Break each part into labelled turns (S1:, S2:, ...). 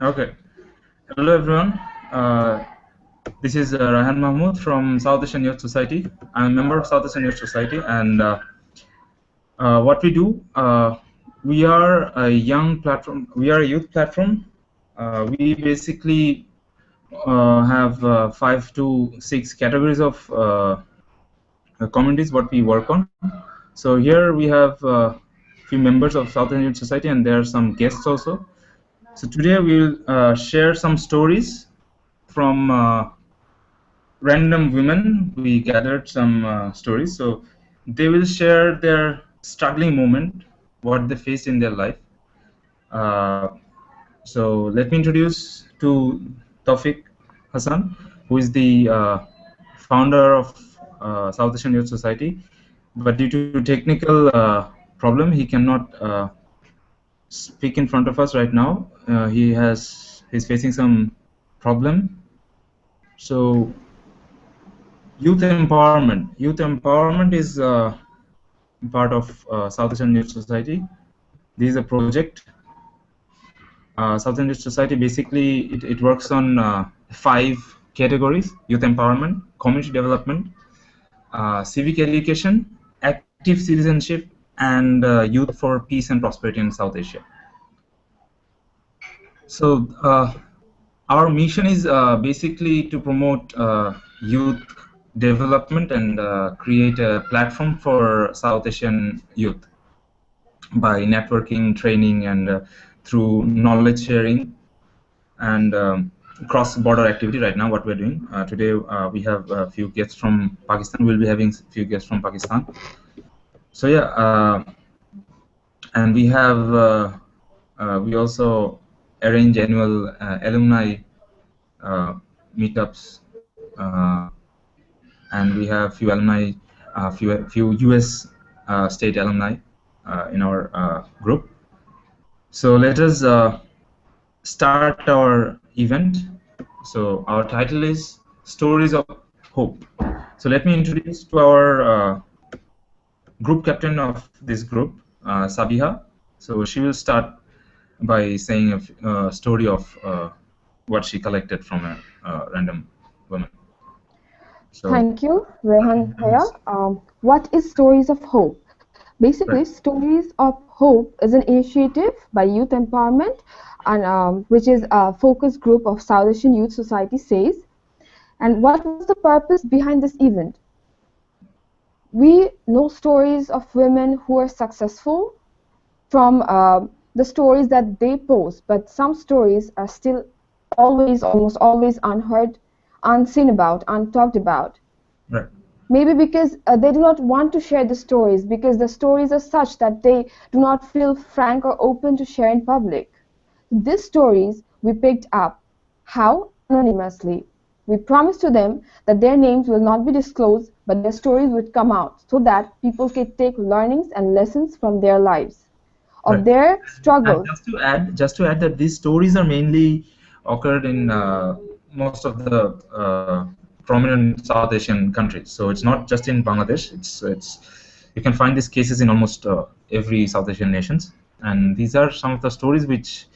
S1: Okay. Hello, everyone. Uh, this is Rahan Mahmood from South Asian Youth Society. I'm a member of South Asian Youth Society, and what we do, we are a young platform. We are a youth platform. We basically have 5 to 6 categories of communities what we work on. So here we have few members of South Asian Youth Society, and there are some guests also. So today we'll share some stories from random women. We gathered some stories, so they will share their struggling moment, what they faced in their life. Uh, so let me introduce to Tawfiq Hassan, who is the founder of South Asian Youth Society. But due to technical problem, he cannot speak in front of us right now. He's facing some problem. So youth empowerment. Youth empowerment is part of South Asian Youth Society. This is a project. South Asian Youth Society basically it works on 5 categories: youth empowerment, community development, civic education, active citizenship, and youth for peace and prosperity in South Asia. So our mission is basically to promote youth development and create a platform for South Asian youth by networking, training, and through knowledge sharing and cross-border activity. Right now, what we're doing today, we have a few guests from Pakistan. We'll be having a few guests from Pakistan. So yeah, and we have we also arrange annual alumni uh, meetups, uh, and we have few alumni, few US state alumni in our group. So let us start our event. So our title is Stories of Hope. So let me introduce to our group captain of this group, Sabiha. So she will start by saying a story of what she collected from a random woman. So
S2: Thank you, Rehan Bhaiya. What is Stories of Hope? Basically,
S1: right,
S2: Stories of Hope is an initiative by Youth Empowerment, and which is a focus group of South Asian Youth Society says. And what was the purpose behind this event? We know stories of women who are successful from the stories that they post, but some stories are still almost always unheard, unseen about, untalked about.
S1: right,
S2: Maybe because they do not want to share the stories, because the stories are such that they do not feel frank or open to share in public. These stories we picked up. How? Anonymously. We promised to them that their names will not be disclosed, but their stories would come out so that people could take learnings and lessons from their lives, of
S1: right.
S2: their
S1: And
S2: struggles.
S1: just to add that these stories are mainly occurred in most of the prominent South Asian countries. So it's not just in Bangladesh. It's you can find these cases in almost every South Asian nations. And these are some of the stories which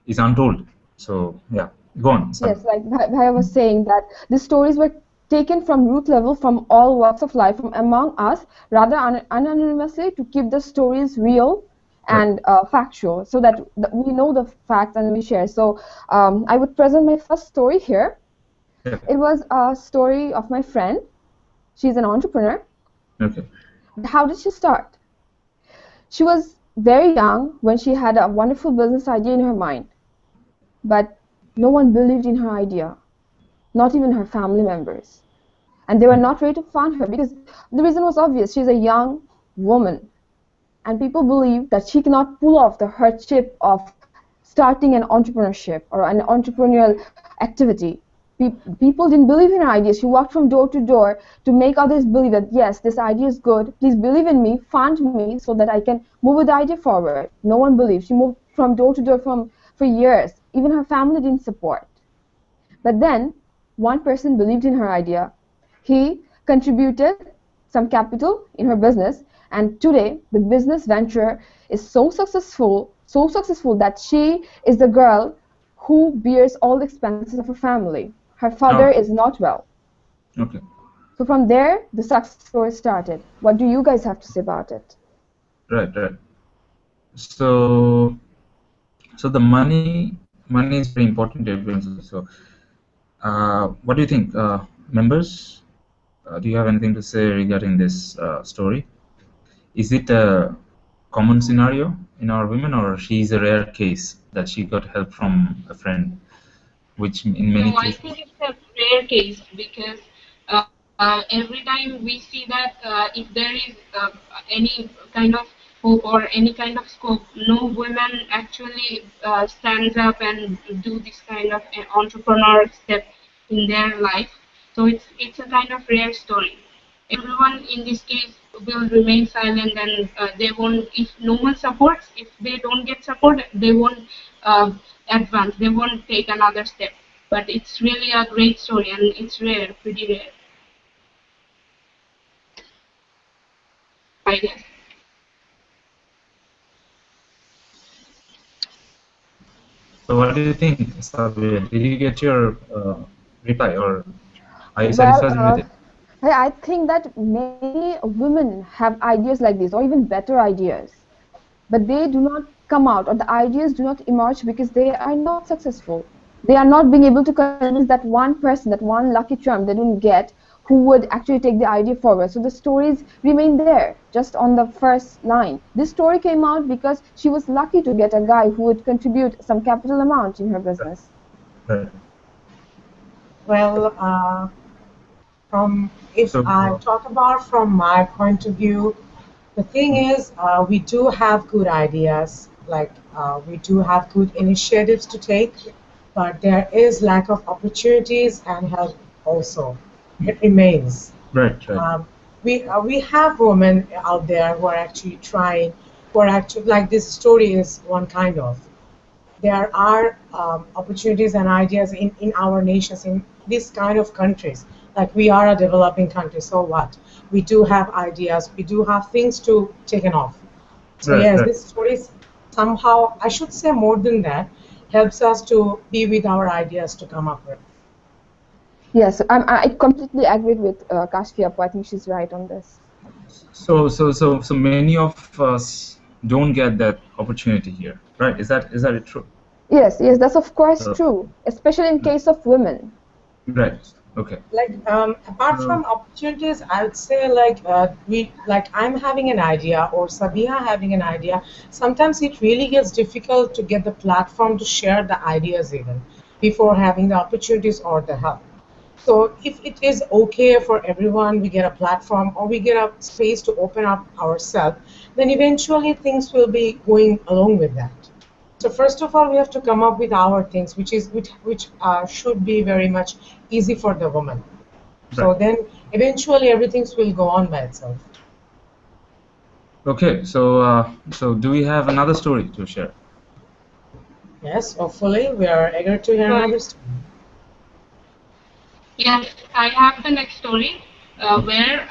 S1: is untold. So yeah, go on, Sabi.
S2: Yes, like Bhaiya was saying that these stories were taken from root level from all walks of life from among us rather anonymously to keep the stories real
S1: Right.
S2: and factual so that we know the facts and we share. So I would present my first story here.
S1: Okay.
S2: It was a story of my friend. She's an entrepreneur.
S1: Okay.
S2: How did she start? She was very young when she had a wonderful business idea in her mind, but no one believed in her idea, not even her family members. And they were not ready to fund her because the reason was obvious. She's a young woman, and people believe that she cannot pull off the hardship of starting an entrepreneurship or an entrepreneurial activity. People didn't believe in her idea. She walked from door to door to make others believe that yes, this idea is good. Please believe in me, fund me so that I can move with the idea forward. No one believed. She moved from door to door for years. Even her family didn't support. But then one person believed in her idea. He contributed some capital in her business, and today the business venture is so successful that she is the girl who bears all the expenses of her family. Her father
S1: Oh,
S2: is not well.
S1: okay.
S2: So from there, the success story started. What do you guys have to say about it?
S1: Right, right. So, so the money is very important to everyone. So, what do you think, members? Do you have anything to say regarding this story? Is it a common scenario in our women, or she's a rare case that she got help from a friend, which in many
S3: No, I
S1: cases,
S3: think it's a rare case because every time we see that if there is any kind of hope or any kind of scope, no women actually stands up and do this kind of entrepreneur step in their life. So it's a kind of rare story. Everyone in this case will remain silent and they won't. If no one supports, if they don't get support, they won't advance. They won't take another step. But it's really a great story and it's rare, pretty rare, I guess.
S1: so what do you think, Sabir? Did you get your reply, or are you
S2: Well,
S1: satisfied with it?
S2: I think that many women have ideas like this, or even better ideas, but they do not come out, or the ideas do not emerge because they are not successful. They are not being able to convince that one person, that one lucky charm they don't get, who would actually take the idea forward. So the stories remain there, just on the first line. This story came out because she was lucky to get a guy who would contribute some capital amount in her business.
S1: Right.
S4: Well, from if
S1: So,
S4: I talk about from my point of view, the thing is, we do have good ideas, like we do have good initiatives to take, but there is lack of opportunities and help also. It remains.
S1: right, right,
S4: We have women out there who are actually trying, who are actually like this story is one kind of. There are opportunities and ideas in our nations, in this kind of countries. Like we are a developing country, so what? We do have ideas, we do have things to taken off. So
S1: right,
S4: yes,
S1: right.
S4: this story somehow, I should say more than that, helps us to be with our ideas to come up with.
S2: Yes, I completely agree with Kashfi Appa. I think she's right on this.
S1: So many of us don't get that opportunity here, right? Is that it true?
S2: Yes, yes, that's of course
S1: So,
S2: true, especially in case of women.
S1: right. Okay.
S4: Like apart
S1: So,
S4: from opportunities, I would say like we like I'm having an idea or Sabiha having an idea. Sometimes it really gets difficult to get the platform to share the ideas even before having the opportunities or the help. So if it is okay for everyone, we get a platform or we get a space to open up ourselves, then eventually things will be going along with that. So first of all, we have to come up with our things, which should be very much easy for the woman.
S1: right.
S4: So then eventually everything will go on by itself.
S1: Okay. So do we have another story to share?
S4: Yes, hopefully we are eager to hear
S3: So,
S4: another story.
S3: yes, I have the next story where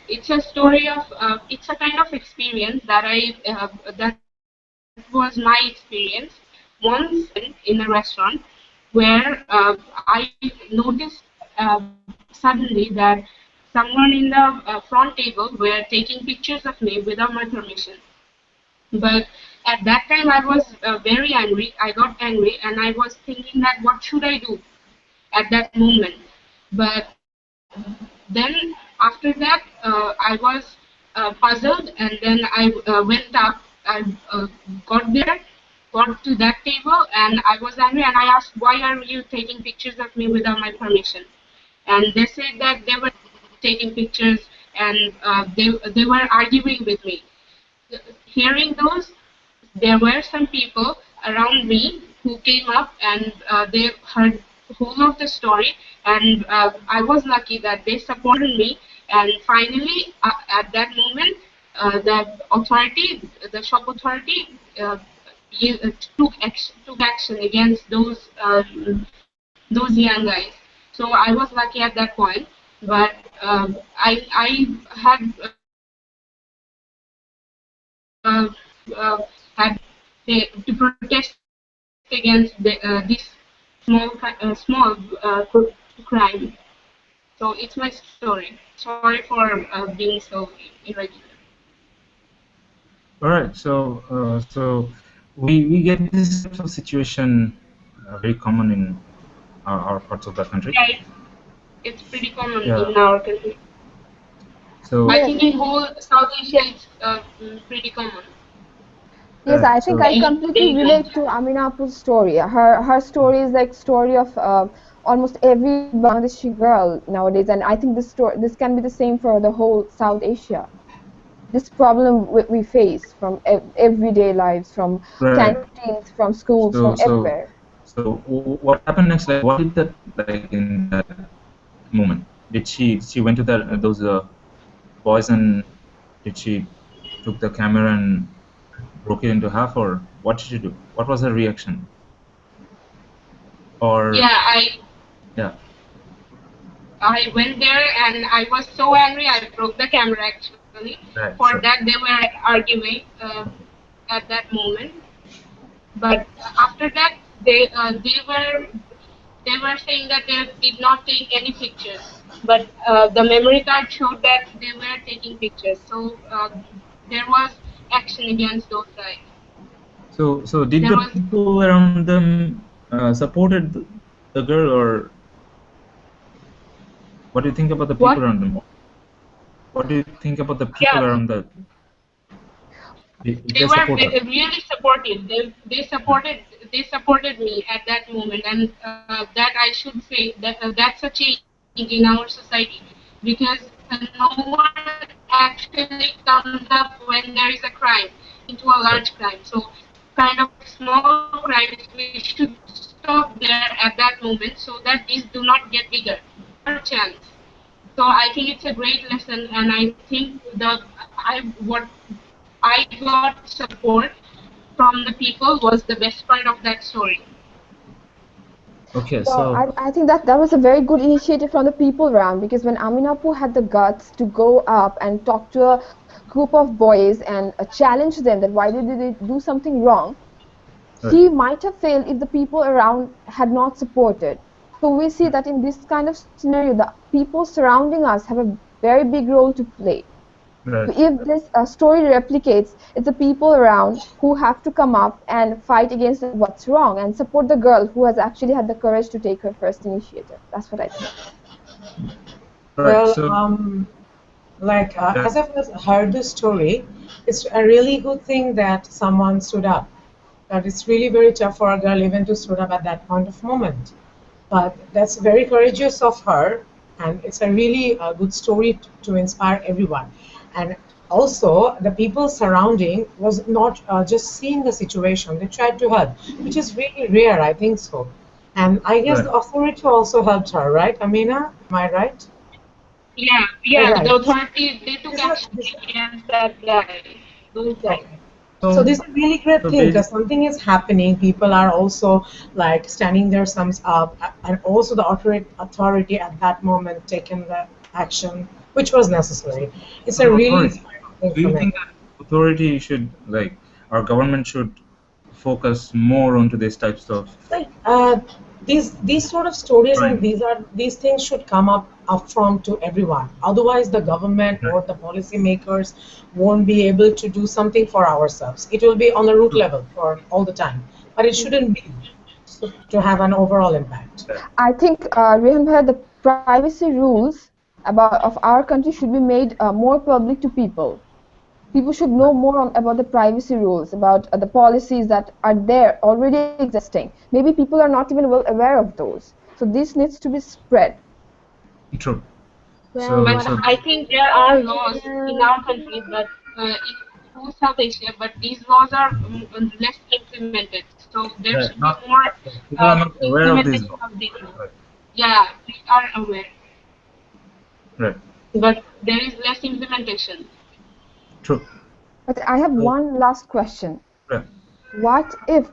S3: it's a story of, it's a kind of experience that that was my experience once in a restaurant where I noticed suddenly that someone in the front table were taking pictures of me without my permission. But at that time, I was very angry. I got angry and I was thinking that what should I do at that moment? But then after that, I was puzzled and then I went up. I got there, got to that table, and I was angry and I asked, why are you taking pictures of me without my permission? And they said that they were taking pictures and they were arguing with me. Hearing those, there were some people around me who came up and they heard the whole of the story, and I was lucky that they supported me. And finally, at that moment, the shop authority, took action against those young guys. So I was lucky at that point, but I had had to protest against those things. against this small crime. So it's my story. Sorry for being so irregular.
S1: All right. So we get this type of situation very common in our parts of the country.
S3: Yeah, it's pretty common
S1: Yeah.
S3: in our country.
S1: So
S3: I
S2: Yes,
S3: think in whole South Asia it's pretty common.
S2: yes,
S1: right.
S2: I think I
S1: So
S3: Any
S2: completely
S3: daily life.
S2: relate to Aminapu's story. Her story is like story of almost every Bangladeshi girl nowadays, and I think this can be the same for the whole South Asia. This problem we face from everyday lives, from
S1: right.
S2: canteens, from schools,
S1: So
S2: from
S1: so
S2: everywhere.
S1: what happened next? Like, what did that like in that moment? Did she went to that those boys, and did she took the camera and broke it into half, or what did she do? What was her reaction? Or
S3: Yeah,
S1: yeah,
S3: I went there and I was so angry. I broke the camera actually. For
S1: right.
S3: that
S1: So
S3: they were arguing at that moment. But after that they were saying that they did not take any pictures. But the memory card showed that they were taking pictures. So there was action against those guys.
S1: so did
S3: There
S1: the
S3: was
S1: people around them supported the girl, or what do you think about the
S3: what?
S1: people around them? What do you think about the people
S3: Yeah,
S1: around that? Did
S3: they
S1: they
S3: were
S1: support her?
S3: really supportive. They supported me at that moment, and that I should say that that's a change in our society because no one actually comes up when there is a crime into a large crime. So
S1: Right.
S3: kind of small crimes we should stop there at that moment so that these do not get bigger. There is no more chance. So I think it's a great lesson, and I think what I got support from the people was the best part of that story.
S1: Okay.
S2: Well,
S1: So
S2: I think that was a very good initiative from the people around because when Aminapu had the guts to go up and talk to a group of boys and challenge them that why did they do something wrong,
S1: right.
S2: she might have failed if the people around had not supported. So we see that in this kind of scenario, the people surrounding us have a very big role to play.
S1: Right.
S2: So if this story replicates, it's the people around who have to come up and fight against what's wrong and support the girl who has actually had the courage to take her first initiative. That's what I think.
S1: Right.
S4: Well,
S1: So yeah.
S4: as I've heard the story, it's a really good thing that someone stood up. That it's really very tough for a girl even to stood up at that point of moment. But that's very courageous of her, and it's a really good story to inspire everyone. And also, the people surrounding was not just seeing the situation; they tried to help, which is really rare. I think so. And I guess
S1: Right.
S4: the authority also helped her, right, Amina? Am I right?
S3: Yeah,
S4: All
S3: the
S4: right.
S3: authorities they took
S4: This is
S3: action
S4: this,
S3: against that guy, those guys.
S4: okay. So
S1: So
S4: this is a really great
S1: so
S4: thing
S1: basically,
S4: because something is happening. People are also like standing there, some and also the authority at that moment taking the action which was necessary. It's a really
S1: authority.
S4: inspiring thing
S1: Do
S4: for
S1: you
S4: me.
S1: think that authority should like our government should focus more onto these types of
S4: Like these sort of stories and
S1: crime?
S4: these things should come up upfront to everyone. Otherwise, the government
S1: Right.
S4: or the policymakers won't be able to do something for ourselves. It will be on the root
S1: True.
S4: level for all the time, but it shouldn't be so, to have an overall impact.
S1: Right.
S2: I think, Rehan Bhai, the privacy rules of our country should be made more public to people. People should know
S1: Right.
S2: more about the privacy rules, about the policies that are there already existing. Maybe people are not even well aware of those. So this needs to be spread.
S1: True.
S2: Well,
S1: So
S3: But
S2: what
S1: so
S3: I think there are laws in our country, but in whole South Asia, but these laws are less implemented. So there should
S1: right.
S3: be
S1: Not
S3: more
S1: people are not aware of these
S3: implementation
S1: laws.
S3: of these laws.
S1: Right.
S3: Yeah, we are aware,
S1: Right.
S3: but there is less implementation.
S1: True.
S2: but I have
S1: So
S2: one last question.
S1: right.
S2: What if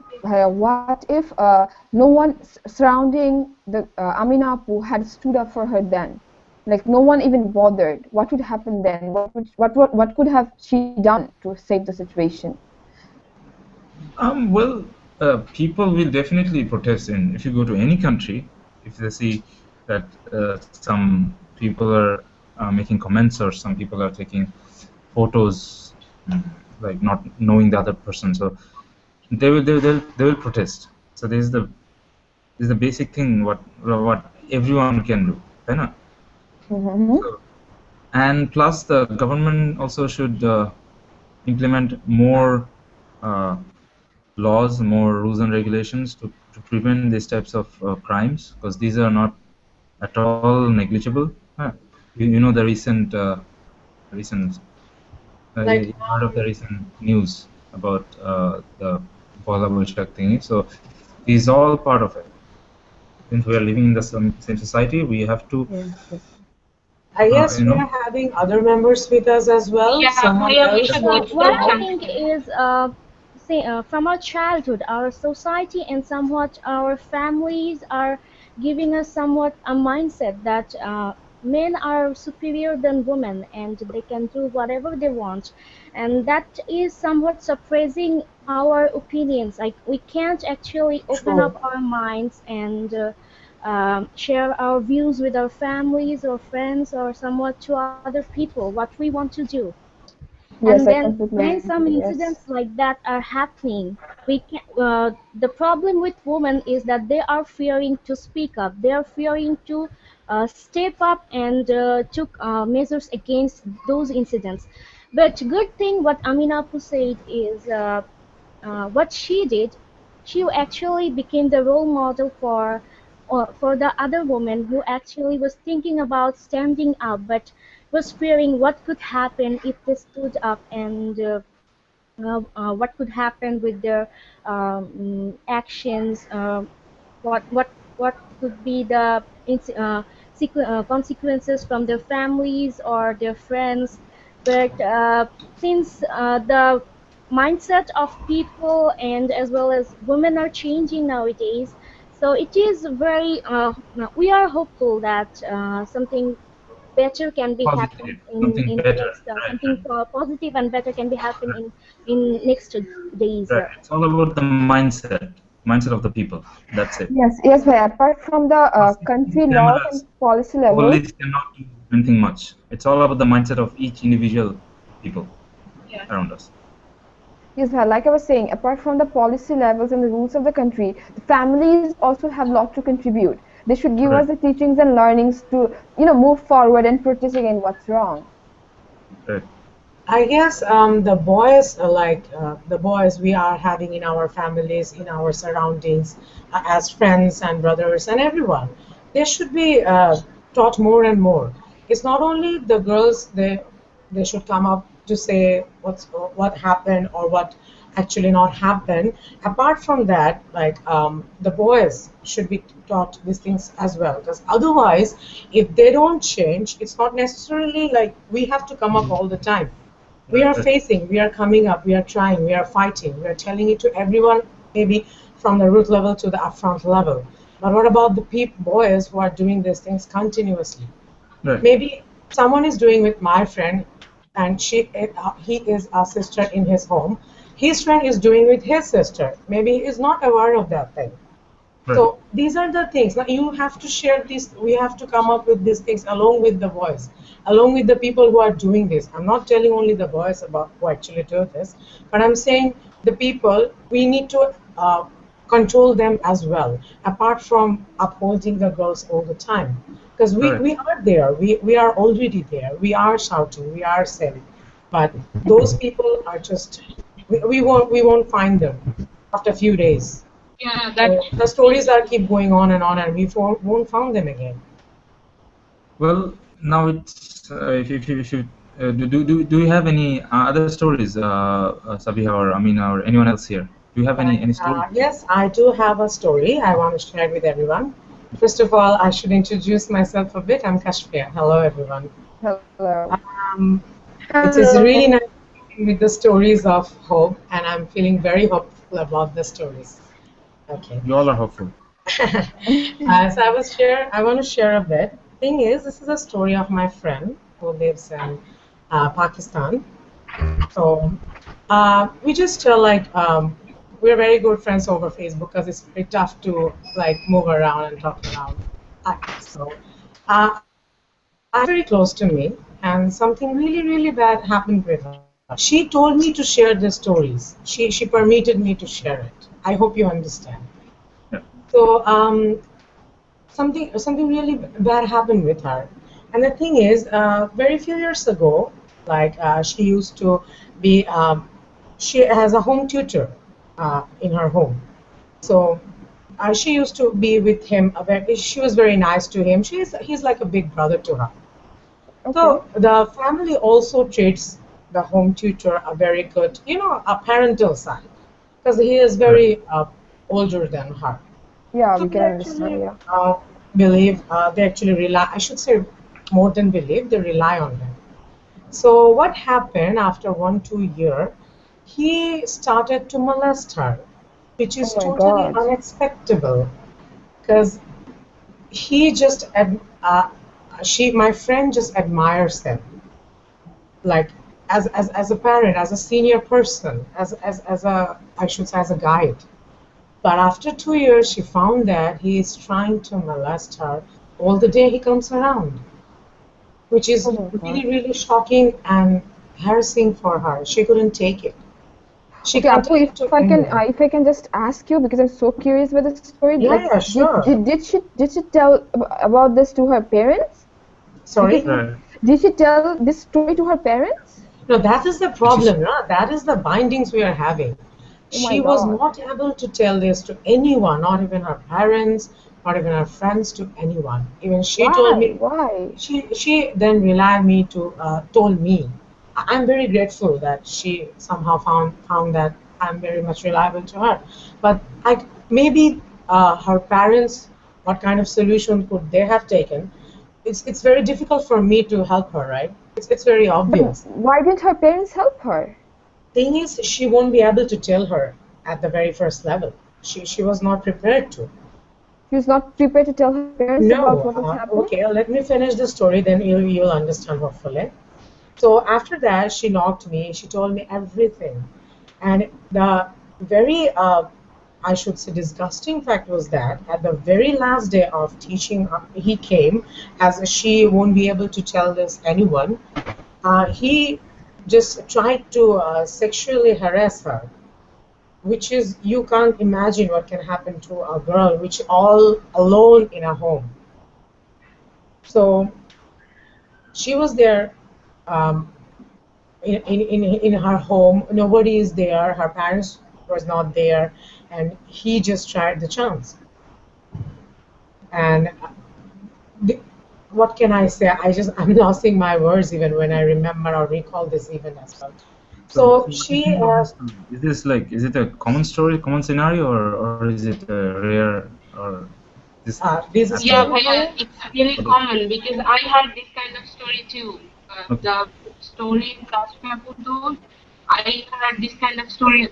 S2: no one surrounding the Amina Apu had stood up for her then? Like no one even bothered. What would happen then? What could have she done to save the situation?
S1: Well. People will definitely protest. In if you go to any country, if they see that some people are making comments or some people are taking photos, mm, like not knowing the other person, so they will protest. So this is the basic thing what everyone can do, है ना?
S2: Mm-hmm.
S1: So, and plus the government also should implement more uh, laws, more rules and regulations to prevent these types of crimes, because these are not at all negligible. You know the recent
S4: Like,
S1: you heard of the recent news about the Bola Boishak thingy. So these are all part of it. Since we are living in the same society, we have to,
S2: Yes, yes.
S4: I guess
S1: you
S4: we
S1: know,
S4: are having other members with us as well.
S3: Yeah,
S4: Someone
S3: we
S4: else
S3: should
S2: Yeah,
S4: want
S3: give
S4: to
S2: what
S4: come
S3: them
S2: I
S4: up?
S3: some
S2: think
S3: time.
S2: is, from our childhood, our society and somewhat our families are giving us somewhat a mindset that men are superior than women and they can do whatever they want, and that is somewhat suppressing our opinions. Like we can't actually open
S4: True.
S2: up our minds and share our views with our families or friends or somewhat to other people what we want to do. And
S5: Yes, I
S2: then
S5: completely
S2: when some
S5: agree. Yes.
S2: incidents like that are happening, we can, the problem with women is that they are fearing to speak up. They are fearing to step up and took measures against those incidents. But good thing what Aminapu said is what she did, she actually became the role model for the other woman who actually was thinking about standing up, but was fearing what could happen if they stood up and what could happen with their actions. What could be the consequences from their families or their friends. But since the mindset of people and as well as women are changing nowadays, so it is very we are hopeful that something better can be happen
S1: positive, something
S2: in
S1: better.
S2: next
S1: Right,
S2: something
S1: right,
S2: positive and better can be happen
S1: right.
S2: in next days.
S1: Right. It's all about the mindset of the people. That's it.
S5: Yes, yes, bhai. Apart from the
S1: CCTV
S5: country laws
S1: cameras,
S5: and policy levels,
S1: police cannot do anything much. It's all about the mindset of each individual people
S3: Yeah.
S1: around us.
S5: yes, bhai, like I was saying, apart from the policy levels and the rules of the country, the families also have a lot to contribute. They should give us
S1: Right,
S5: the teachings and learnings to, move forward and protest against what's wrong.
S1: right,
S4: I guess the boys, the boys we are having in our families, in our surroundings, as friends and brothers and everyone, they should be taught more and more. It's not only the girls; they should come up to say what happened or what actually not happened. Apart from that, the boys should be taught these things as well. Because otherwise, if they don't change, it's not necessarily like we have to come up all the time. We
S1: right,
S4: are
S1: right,
S4: facing, we are coming up, we are trying, we are fighting, we are telling it to everyone, maybe from the root level to the upfront level. But what about the boys who are doing these things continuously?
S1: right,
S4: Maybe someone is doing with my friend, and he is a sister in his home. His friend is doing with his sister. Maybe he is not aware of that thing.
S1: right,
S4: So these are the things. Now you have to share this. We have to come up with these things along with the boys, along with the people who are doing this. I'm not telling only the boys about who actually do this, but I'm saying the people. We need to control them as well, apart from upholding the girls all the time. Because
S1: right.
S4: we are there. We are already there. We are shouting. We are saying, but those people are just we won't find them after a few days.
S3: Yeah,
S4: So
S3: that's
S4: the stories are keep going on, and we won't found them again.
S1: Well, now it's if you do you have any other stories, Sabiha or Amina or anyone else here? Do you have any stories?
S4: Yes, I do have a story I want to share with everyone. First of all, I should introduce myself a bit. I'm Kashmir. Hello, everyone.
S5: Hello.
S4: Um, it is
S2: Hello.
S4: really nice with the stories of hope, and I'm feeling very hopeful about the stories. Okay.
S1: You all are hopeful.
S4: So I want to share a bit. Thing is, this is a story of my friend who lives in Pakistan. So we just we're very good friends over Facebook because it's pretty tough to like move around and talk around. So she's very close to me, and something really, really bad happened with her. She told me to share the stories. She permitted me to share it. I hope you understand.
S1: Yeah.
S4: So something really bad happened with her, and the thing is, very few years ago, like she used to be. She has a home tutor in her home. So she used to be with him. She was very nice to him. He's like a big brother to her.
S5: Okay.
S4: So the family also treats the home tutor a very good, a parental side, because he is
S1: Right.
S4: very older than her.
S5: Yeah,
S4: So
S5: we
S4: they
S5: can understand.
S4: actually
S5: Yeah.
S4: they actually rely, I should say more than believe, they rely on him. So what happened after 1 2 year, he started to molest her, which
S5: Oh
S4: is
S5: my
S4: totally
S5: God.
S4: unexpectable because he just my friend just admires him, like as a parent, as a senior person, as a, I should say, as a guide. But after 2 years, she found that he is trying to molest her all the day he comes around, which
S5: Oh
S4: is
S5: my God.
S4: really, really shocking and harassing for her. She couldn't take it. She
S5: Okay,
S4: can't tell
S5: Apu,
S4: it to anyone.
S5: if I can just ask you because I'm so curious about the story. Like,
S4: Yeah, yeah, sure.
S5: did she tell about this to her parents? Because
S4: Sorry?
S1: Right.
S5: did she tell this story to her parents?
S4: No, that is the
S1: She's
S4: problem. No? That is the bindings we are having.
S5: Oh my
S4: She was
S5: God.
S4: not able to tell this to anyone, not even her parents, not even her friends, to anyone. Even she told
S5: Why?
S4: me,
S5: Why?
S4: she then relied me to told me. I'm very grateful that she somehow found that I'm very much reliable to her. But I maybe her parents, what kind of solution could they have taken? It's very difficult for me to help her, right? It's very
S5: But
S4: obvious.
S5: why didn't her parents help her?
S4: Thing is, she won't be able to tell her at the very first level. She was not prepared to.
S5: She was not prepared to tell her parents about
S4: No,
S5: what was happening?
S4: okay, let me finish the story, then you'll understand hopefully. So after that, she knocked me. She told me everything, and the very, I should say, disgusting fact was that at the very last day of teaching, he came, as she won't be able to tell this anyone. He just tried to sexually harass her, which is, you can't imagine what can happen to a girl which all alone in a home. So she was there, um, in her home. Nobody is there. Her parents was not there, and he just tried the chance. And the, what can I say? I'm losing my words even when I remember or recall this even as well. So
S1: so what do you
S4: she
S1: think of this story? Is this like, is it a common story, common scenario, or is it rare, or this
S4: this
S1: happening?
S3: Yeah,
S4: story,
S3: Bhaiya,
S4: Bhaiya?
S3: it's really
S1: What is,
S3: common because I had this kind of story too.
S1: okay,
S3: The story Rashmi told, I had this kind of story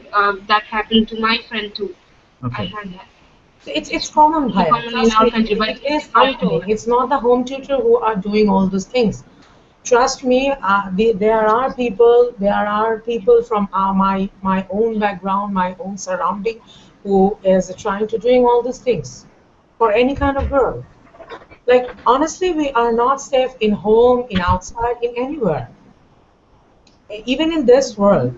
S3: that happened to my friend too. I
S1: okay,
S3: had that.
S4: It's
S3: It's
S4: common,
S3: really
S4: Bhaiya.
S3: common in
S4: Trust
S3: our
S4: me,
S3: country, but
S4: it
S3: it's
S4: is happening.
S3: untold.
S4: It's not the home tutor who are doing all those things. Trust me, there are people from my own background, my own surrounding, who is trying to doing all these things for any kind of girl. Like honestly, we are not safe in home, in outside, in anywhere, even in this world.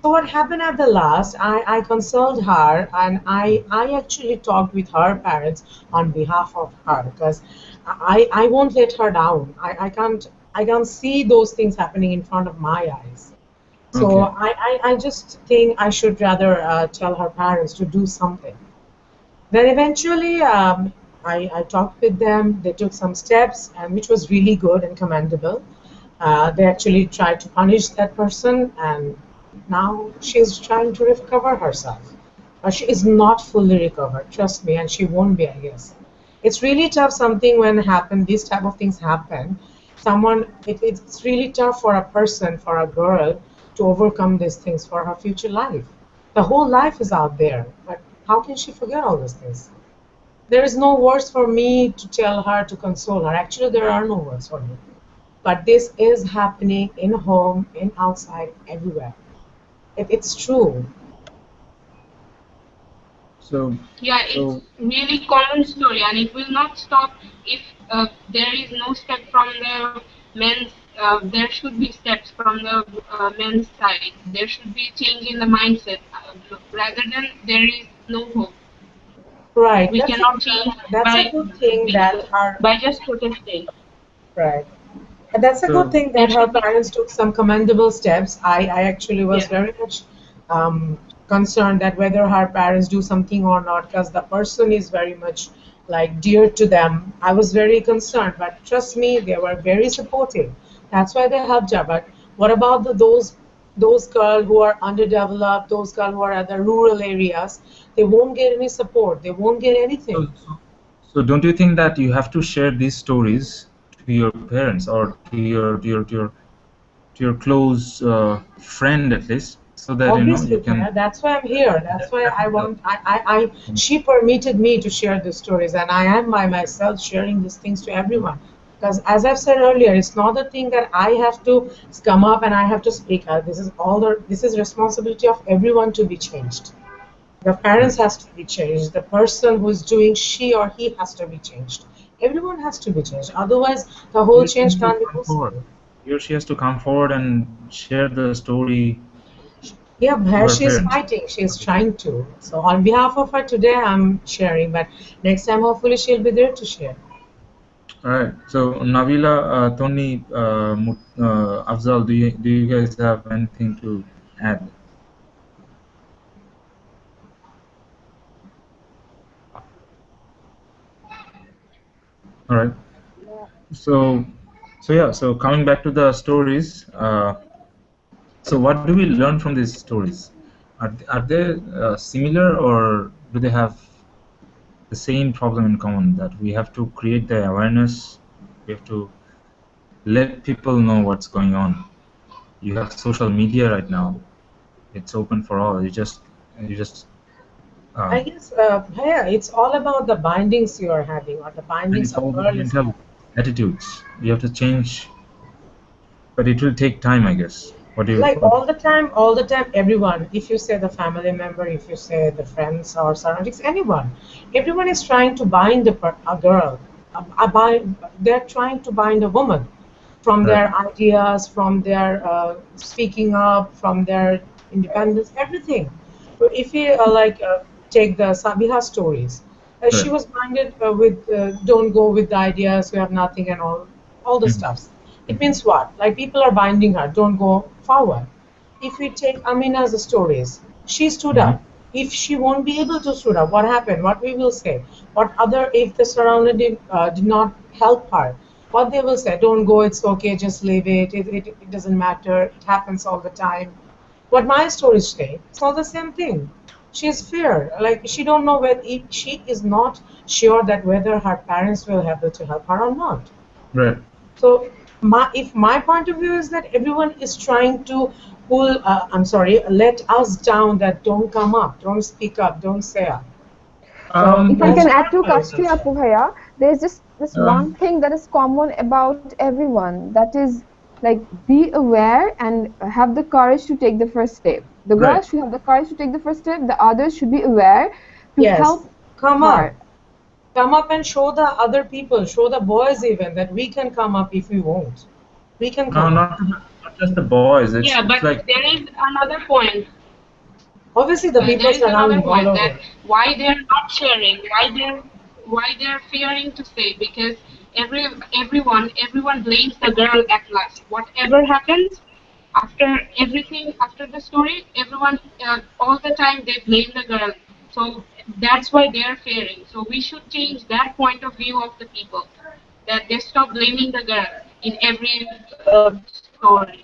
S4: So what happened at the last, I consulted her, and I actually talked with her parents on behalf of her, because I won't let her down. I can't see those things happening in front of my eyes. So
S1: okay,
S4: I just think I should rather tell her parents to do something. Then eventually, I talked with them. They took some steps, and which was really good and commendable. They actually tried to punish that person, and now she's trying to recover herself. She is not fully recovered, trust me, and she won't be, I guess. It's really tough. Something when happen, these type of things happen. It's really tough for a person, for a girl, to overcome these things for her future life. The whole life is out there, but how can she forget all those things? There is no words for me to tell her, to console her. Actually, there are no words for me. But this is happening in home, in outside, everywhere. It's true.
S1: So
S3: Yeah, it's
S1: so
S3: really common story, and it will not stop if there is no step from the men's. There should be steps from the men's side. There should be change in the mindset. Rather than there is no hope.
S4: Right.
S3: We cannot change
S4: That's a
S3: by
S4: good thing that her
S3: by just protesting.
S4: right. And that's a good
S1: so
S4: thing
S3: There
S4: that her
S3: should be
S4: parents took some commendable steps. I actually was
S3: yeah.
S4: very much concerned that whether her parents do something or not, because the person is very much like dear to them. I was very concerned, but trust me, they were very supportive. That's why they helped her. But what about those girls who are underdeveloped, those girls who are at the rural areas? They won't get any support. They won't get anything.
S1: so don't you think that you have to share these stories to your parents or to your close friend at least, so that you
S4: Obviously,
S1: can
S4: Tara, that's why I'm here. That's why I want, she permitted me to share the stories, and I am by myself sharing these things to everyone. Because as I've said earlier, it's not a thing that I have to come up and I have to speak out. This is responsibility of everyone to be changed. The parents
S1: right.
S4: has to be changed. The person who is doing she or he has to be changed. Everyone has to be changed. Otherwise, the whole
S1: He
S4: change
S1: has to
S4: can't be
S1: come forward.
S4: possible.
S1: He or she has to come forward and share the story
S4: Yeah,
S1: to
S4: her,
S1: her
S4: she's
S1: parents.
S4: fighting. She's trying to. So on behalf of her today, I'm sharing. But next time, hopefully, she'll be there to share.
S1: All right. So Navila, Tony, Afzal, do you guys have anything to add? All right. So yeah. So coming back to the stories. So what do we learn from these stories? Are they similar, or do they have the same problem in common, that we have to create the awareness, we have to let people know what's going on? You have social media right now; it's open for all. You just
S4: I
S1: um,
S4: guess, yeah, it's all about the bindings you are having or the
S1: and
S4: bindings
S1: it's
S4: a
S1: all about
S4: girl is
S1: mental
S4: having.
S1: attitudes. You have to change, but it will take time, I guess. What do you?
S4: Like all the time, everyone, if you say the family member, if you say the friends or surroundings, anyone, everyone is trying to bind a girl. They're trying to bind a woman from
S1: Right.
S4: their ideas, from their speaking up, from their independence, everything. But if you take the Sabiha stories, she
S1: Right.
S4: was minded with don't go with the ideas, you have nothing and all the
S1: Mhm.
S4: stuffs. It means what? Like people are binding her, don't go forward. If we take Amina's stories, she stood
S1: Mhm.
S4: up. If she won't be able to stood up, what happened? What we will say? What other, if the surrounding did not help her, what they will say? Don't go, it's okay, just leave it. It doesn't matter. It happens all the time. What my stories say, it's not the same thing. She's fear. Like she don't know whether if she is not sure that whether her parents will be able to help her or not.
S1: Right.
S4: So if my point of view is that everyone is trying to pull, I'm sorry, let us down that don't come up, don't speak up, don't say up. So
S5: If I
S4: that's
S5: can
S4: my
S5: add to
S4: point of view.
S5: Puhaya, there's just this
S1: Um,
S5: one thing that is common about everyone. That is like be aware and have the courage to take the first step. The
S1: right.
S5: girl should have the courage to take the first step. The others should be aware to
S4: Yes,
S5: help
S4: come up.
S5: her.
S4: Come up and show the other people, show the boys even that we can come up if we won't. We can
S1: No,
S4: come up.
S1: not just the boys.
S3: Yeah,
S1: It's
S3: but
S1: like
S3: there is another point.
S4: Obviously, the people
S3: There is another
S4: surrounding all
S3: point that
S4: over.
S3: why they're not sharing, why they're fearing to say, because everyone blames the girl at last. Whatever happens after everything, after the story, everyone all the time they blame the girl. So that's why they're fearing. So we should change that point of view of the people, that they stop blaming the girl in every story.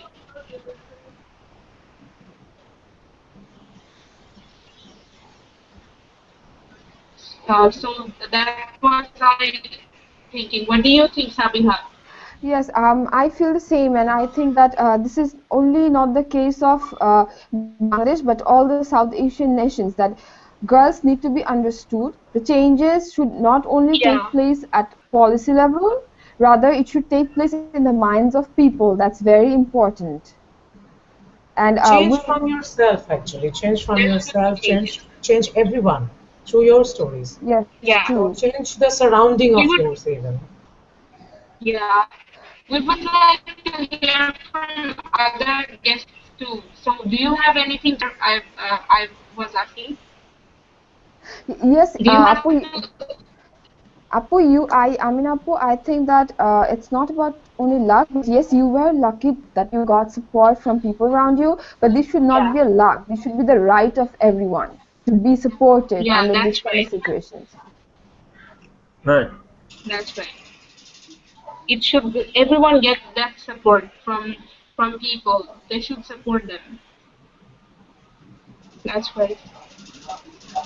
S3: So that was I thinking. What do you think, Sabiha?
S5: Yes, I feel the same, and I think that this is only not the case of Bangladesh, but all the South Asian nations, that girls need to be understood. The changes should not only take
S3: Yeah.
S5: place at policy level, rather it should take place in the minds of people. That's very important. And
S4: Change
S5: we
S4: from yourself, actually. Change from
S3: There should be
S4: yourself.
S3: changes.
S4: Change everyone. through your stories.
S2: Yes,
S3: Yeah,
S2: true.
S4: So change the surrounding
S3: we
S4: of
S3: would.
S4: yours even.
S3: Yeah, we would like to hear from other guests too. So, do you have anything to share? I was asking.
S2: Yes,
S3: Do you have
S2: Apu,
S3: to?
S2: I mean, Apu, I think that it's not about only luck, but yes, you were lucky that you got support from people around you, but this should not
S3: Yeah,
S2: be a luck. This should be the right of everyone to be supported
S3: yeah,
S2: under this
S3: that's
S2: kind of
S3: right.
S2: situations.
S1: Right.
S3: That's right. It should be, everyone get that support from people. They should support them. That's right.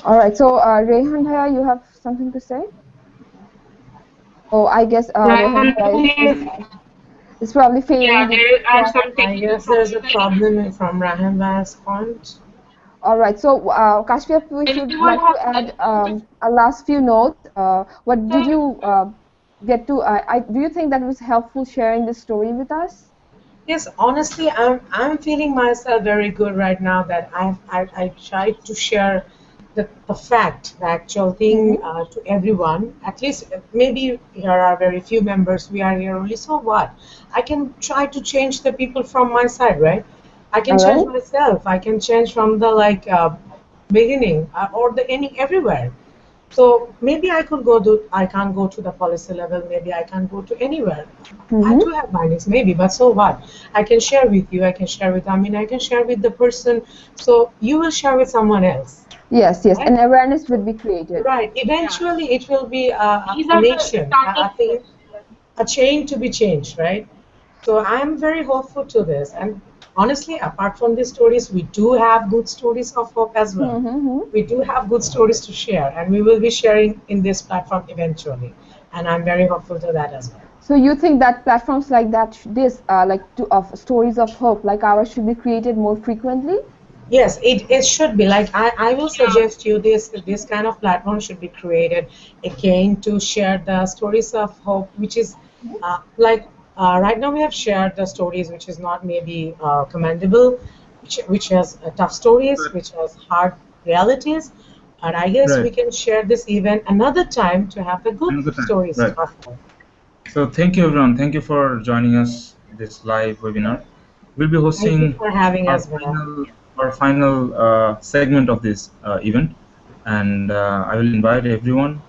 S2: All right, so Rehan Bhaiya, you have something to say? Oh, I guess Rehan
S3: Ryan,
S2: Bhaiya is probably
S3: yeah,
S2: failing due to
S3: there are
S2: network.
S3: some
S4: I
S3: technical
S4: guess there's a
S3: problems.
S4: problem from Rahan's point.
S2: All right, so Kashmir, we should
S3: Anyone
S2: like to
S3: have
S2: add
S3: anything to
S2: a last few notes. What did
S3: say?
S2: you get to? Do you think that was helpful sharing this story with us?
S4: Yes, honestly, I'm feeling myself very good right now that I tried to share the fact, the actual thing
S2: Mm-hmm.
S4: to everyone. At least maybe here are very few members. We are here only. So what? I can try to change the people from my side, right? I can
S2: All
S4: change
S2: right.
S4: myself. I can change from the like beginning or the any everywhere. So maybe I could go to, I can't go to the policy level, maybe I can't go to anywhere. I do
S2: Mm-hmm.
S4: have findings, maybe, but so what? I can share with you, I can share with, I mean, I can share with the person, so you will share with someone else,
S2: Yes, yes.
S4: right?
S2: An awareness would be created.
S4: Right.
S3: Yeah,
S4: Eventually, it will be
S3: these
S4: a
S3: are the
S4: nation,
S3: starting
S4: a thing,
S3: steps.
S4: a chain to be changed, right? So I'm very hopeful to this. And honestly, apart from these stories, we do have good stories of hope as well.
S2: Mm-hmm.
S4: We do have good stories to share, and we will be sharing in this platform eventually. And I'm very hopeful to that as well.
S2: So you think that platforms like that, this like to, of stories of hope like ours, should be created more frequently?
S4: Yes, it should be. Like I will
S3: Yeah,
S4: suggest you this kind of platform should be created again to share the stories of hope, which is like right now we have shared the stories which is not maybe commendable, which has tough stories,
S1: Right.
S4: which has hard realities, and I guess
S1: Right.
S4: we can share this even another time to have the good
S1: Another time.
S4: stories
S1: Right.
S4: of hope.
S1: So thank you everyone. Thank you for joining us this live webinar. We'll be
S4: Thank you
S1: hosting
S4: for having
S1: our
S4: as well.
S1: final segment of this event, and I will invite everyone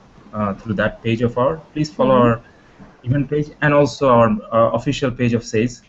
S1: through that page of our. Please follow
S2: Mm-hmm.
S1: our event page and also our official page of SAYS,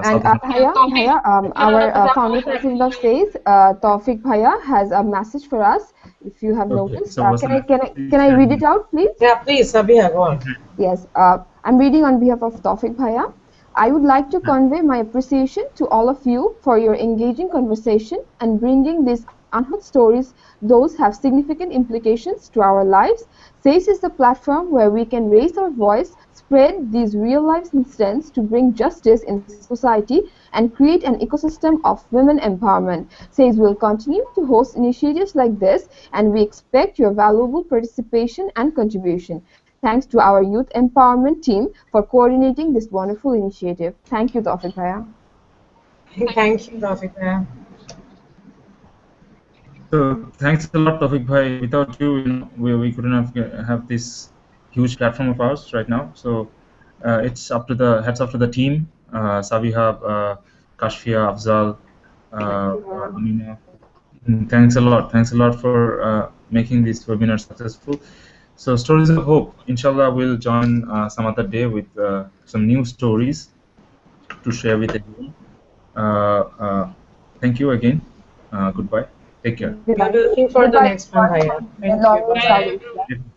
S2: And
S1: South Asian.
S3: yeah. Topic
S2: Our
S3: is
S2: founder
S3: also
S2: president of
S3: additional.
S2: SAYS, Taufik Bhaiya, has a message for us. If you have
S1: Okay.
S2: noticed,
S1: So what's the message?
S2: can
S1: Please
S2: I
S1: share
S2: read
S1: the
S2: it out, please?
S4: Yeah, please, Sabiha, go on.
S2: Yes, I'm reading on behalf of Taufik Bhaiya. I would like to convey my appreciation to all of you for your engaging conversation and bringing these unheard stories. Those have significant implications to our lives. SACE is the platform where we can raise our voice, spread these real life incidents to bring justice in society, and create an ecosystem of women empowerment. SACE will continue to host initiatives like this, and we expect your valuable participation and contribution. Thanks to our youth empowerment team for coordinating this wonderful initiative. Thank you, Tawfiq Bhaiya.
S4: Thank you, Rafika.
S1: So thanks a lot, Tawfiq Bhai. Without you, we couldn't have this huge platform of ours right now. So it's up to the heads up to the team, Sabiha, Kashfia, Afzal,
S2: Thank you, Bhaiya.
S1: Amina. Thanks a lot. Thanks a lot for making this webinar successful. So stories of hope. Inshallah, we'll join some other day with some new stories to share with everyone. Uh, uh, Thank you again. Goodbye. Take care.
S4: We'll
S2: Goodbye.
S4: be looking for the
S2: Goodbye,
S4: next one,
S2: everyone.
S4: Bhaiya.
S2: Have a
S4: Thank you.
S2: long
S4: Bye
S2: and
S4: bye.
S3: Bye,
S2: Saudi.
S3: everyone.